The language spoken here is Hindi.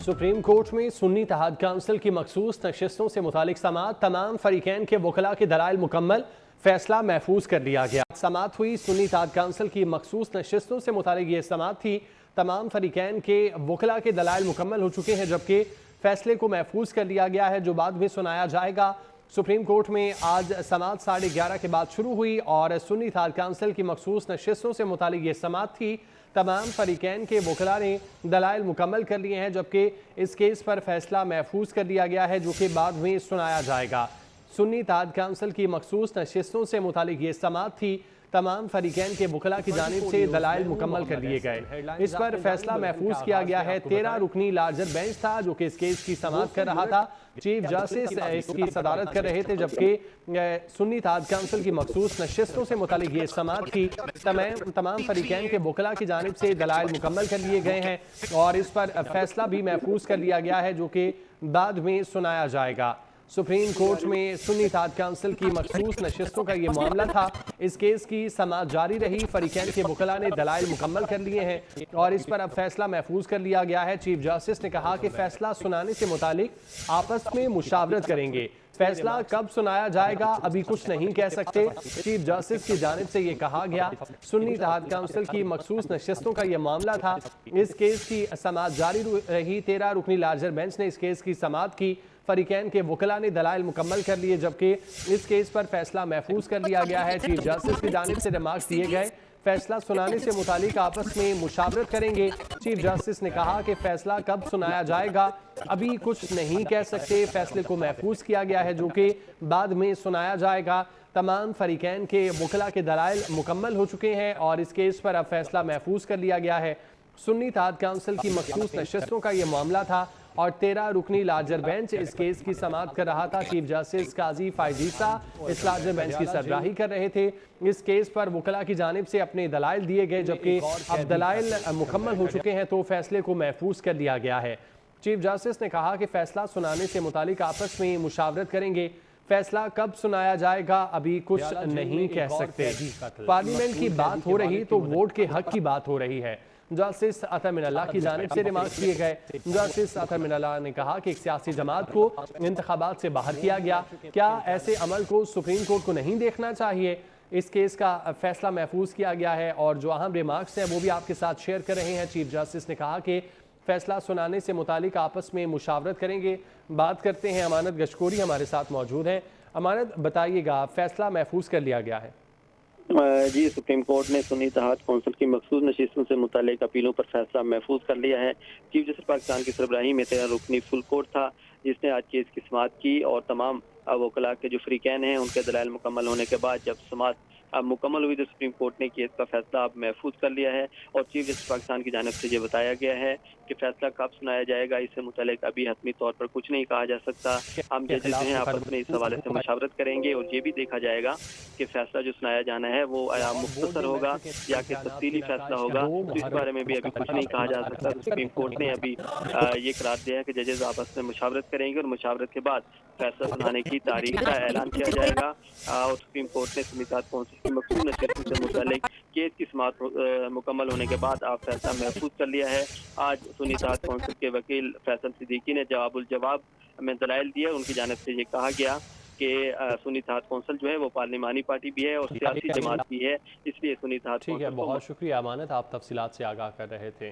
सुप्रीम कोर्ट में सुन्नी इत्तेहाद काउंसिल की मखसूस नशिस्तों से मुतालिक समाअत तमाम फरीकैन के वकला के दलाइल मुकम्मल, फैसला महफूज कर लिया गया। समाअत हुई सुन्नी इत्तेहाद काउंसिल की मखसूस नशिस्तों से मुतालिक ये समाअत थी। तमाम फरीकैन के वकला के दलाइल मुकम्मल हो चुके हैं, जबकि फैसले को महफूज कर लिया गया है, जो बाद में सुनाया जाएगा। सुप्रीम कोर्ट में आज समाअत 11:30 के बाद शुरू हुई और सुन्नी इत्तेहाद काउंसिल की मखसूस नशिस्तों से मुतालिक ये समाअत थी। तमाम फरीकैन के वकला ने दलाइल मुकम्मल कर लिए हैं, जबकि इस केस पर फैसला महफूज कर लिया गया है, जो कि बाद में सुनाया जाएगा। सुन्नी इत्तेहाद काउंसिल की मखसूस नशिस्तों से मुतालिक ये समाअत थी। तमाम फरीकैन के वकला की जानिब से दलाइल मुकम्मल कर लिए गए। इस पर फैसला महफूज किया गया है। 13 रुकनी लार्जर बेंच था जो कि इस केस की समाअत कर रहा था। चीफ जस्टिस इसकी सदारत कर रहे थे, जबकि सुन्नी इत्तेहाद काउंसिल की मखसूस नशिस्तों से मुतालिक ये समाअत की। तमाम फरीकैन के वकला की जानिब से दलाइल मुकम्मल कर लिए गए हैं और इस पर फैसला भी महफूज कर लिया गया है, जो कि बाद में सुनाया जाएगा। सुप्रीम कोर्ट में सुन्नी इत्तेहाद काउंसिल की मखसूस नशिस्तों का ये मामला था। इस केस की समाअत जारी रही। फरीकैन के वकला ने दलाइल मुकम्मल कर लिए हैं और इस पर अब फैसला महफूज कर लिया गया है। चीफ जस्टिस ने कहा कि फैसला सुनाने से मुतालिक आपस में मुशावरत करेंगे। फैसला कब सुनाया जाएगा अभी कुछ नहीं कह सकते। चीफ जस्टिस की जानिब से ये कहा गया। सुन्नी इत्तेहाद काउंसिल की मखसूस नशिस्तों का ये मामला था। इस केस की समाअत जारी रही। 13 रुकनी लार्जर बेंच ने इस केस की समाअत की। फरीकैन के वकला ने दलाइल मुकम्मल कर लिए, जबकि इस केस पर फैसला महफूज कर लिया गया है। चीफ जस्टिस की जानिब से रिमार्क्स दिए गए। फैसला सुनाने से मुतालिक आपस में मुशावरत करेंगे। चीफ जस्टिस ने कहा कि फैसला कब सुनाया जाएगा अभी कुछ नहीं कह सकते। फैसले को महफूज किया गया है, जो कि बाद में सुनाया जाएगा। तमाम फरीकैन के वकला के दलाइल मुकम्मल हो चुके हैं और इस केस पर अब फैसला महफूज कर लिया गया है। सुन्नी इत्तेहाद काउंसिल की मखसूस नशिस्तों का ये मामला था और 13 रुकनी लार्जर बेंच इस केस की समाअत कर रहा था। चीफ जस्टिस काजी फायजीसा इस लार्जर बेंच की सरबराही कर रहे थे। इस केस पर वकला की जानिब से अपने दलाइल दिए गए, जबकि अब दलाइल मुकम्मल हो चुके हैं तो फैसले को महफूज कर लिया गया है। चीफ जस्टिस ने कहा कि फैसला सुनाने से मुतालिक आपस में मुशावरत करेंगे। फैसला कब सुनाया जाएगा अभी कुछ नहीं कह सकते। पार्लियामेंट की बात हो रही तो वोट के हक की बात हो रही है। जस्टिस अतर मिनल्ला की जानिब से रिमार्क्स किए गए। जस्टिस अतर मिनल्ला ने कहा कि एक सियासी जमात को इंतखाबात से बाहर किया गया। क्या ऐसे अमल को सुप्रीम कोर्ट को नहीं देखना चाहिए? इस केस का फैसला महफूज किया गया है और जो अहम रिमार्क्स हैं वो भी आपके साथ शेयर कर रहे हैं। चीफ जस्टिस ने कहा कि फैसला सुनाने से मुतालिक आपस में मुशावरत करेंगे। बात करते हैं, अमानत गशकोरी हमारे साथ मौजूद हैं। अमानत, बताइएगा, फैसला महफूज कर लिया गया है? जी, सुप्रीम कोर्ट ने सुन्नी इत्तेहाद काउंसिल की मखसूस नशिस्तों से मुतालिक अपीलों पर फैसला महफूज कर लिया है। चीफ जस्टिस पाकिस्तान की सरबराही में 13 रुकनी फुल कोर्ट था, जिसने आज केस की समाअत की और तमाम वकला के जो फरीकैन हैं उनके दलाइल मुकम्मल होने के बाद जब समाअत मुकम्मल हुई तो सुप्रीम कोर्ट ने केस का फैसला अब महफूज कर लिया है और चीफ जस्टिस पाकिस्तान की जानिब से ये बताया गया है कि फैसला कब सुनाया जाएगा इससे मुतालिक अभी हतमी तौर पर कुछ नहीं कहा जा सकता। हम जजेस हैं आपस में इस हवाले से मुशावरत करेंगे और ये भी देखा जाएगा कि फैसला जो सुनाया जाना है वो मुख्तसर होगा या कि तफसीली फैसला होगा। तो इस बारे में भी अभी कुछ नहीं कहा जा सकता। सुप्रीम कोर्ट ने अभी ये करार दिया है कि जजेस आपस में मुशावरत करेंगे और मुशावरत के बाद फैसला सुनाने की तारीख का ऐलान किया जाएगा। और सुप्रीम कोर्ट ने सुन्नी इत्तेहाद काउंसिल की मखसूस नशिस्तों से मुतालिक केस की समाअत मुकम्मल होने के बाद आप फैसला महफूज कर लिया है। आज सुन्नी इत्तेहाद काउंसिल के वकील फैसल सिद्दीकी ने जवाब में दलाइल दिया। उनकी जानिब से ये कहा गया कि सुन्नी इत्तेहाद काउंसिल जो है वो पार्लिमानी पार्टी भी है और सियासी जमात भी है, इसलिए सुन्नी इत्तेहाद काउंसिल। बहुत शुक्रिया अमानत, आप तफसीलात से आगाह कर रहे थे।